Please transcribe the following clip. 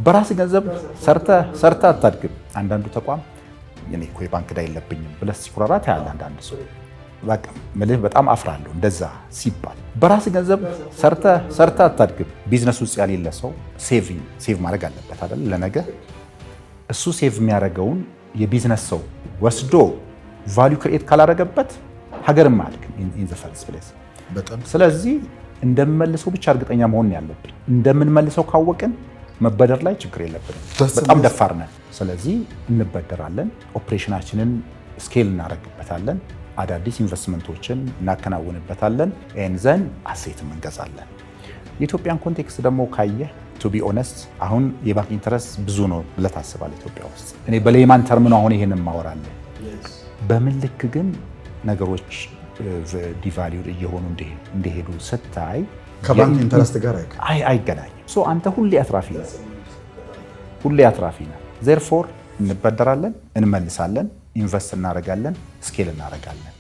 በራስ ገንዘብ ሰርተ አታድግም። አንዳንዱ ተቋም እኔ እኮ የባንክ ዕዳ የለብኝም ብለህ ሲኩራራ ታያለህ። አንዳንድ ሰው በቃ ምልህ በጣም አፍራለሁ እንደዛ ሲባል። በራስ ገንዘብ ሰርተ አታድግም። ቢዝነስ ውስጥ ያሌለ ሰው ሴቭ ማድረግ አለበት አይደል? ለነገ እሱ ሴቭ የሚያደርገውን የቢዝነስ ሰው ወስዶ ቫልዩ ክሬት ካላደረገበት ሀገርም አያድግም ኢን ዘ ፈርስት ፕሌስ። ስለዚህ እንደምንመልሰው ብቻ እርግጠኛ መሆን ያለብን። እንደምንመልሰው ካወቅን መበደር ላይ ችግር የለብንም። በጣም ደፋር ነን። ስለዚህ እንበደራለን፣ ኦፕሬሽናችንን ስኬል እናደርግበታለን፣ አዳዲስ ኢንቨስትመንቶችን እናከናውንበታለን፣ ኤንዘን አሴትም እንገዛለን። የኢትዮጵያን ኮንቴክስት ደግሞ ካየህ ቱ ቢ ኦነስት አሁን የባንክ ኢንተረስት ብዙ ነው ብለህ ታስባለህ ኢትዮጵያ ውስጥ። እኔ በሌማን ተርም ነው አሁን ይሄንን ማወራለሁ። በምን ልክ ግን ነገሮች ዲቫሊዩ እየሆኑ እንደሄዱ ስታይ ከባንክ ኢንተረስት ጋር አይገናኝም። አንተ ሁሌ አትራፊ ነህ። ዜርፎር እንበደራለን፣ እንመልሳለን፣ ኢንቨስት እናደርጋለን፣ ስኬል እናደርጋለን።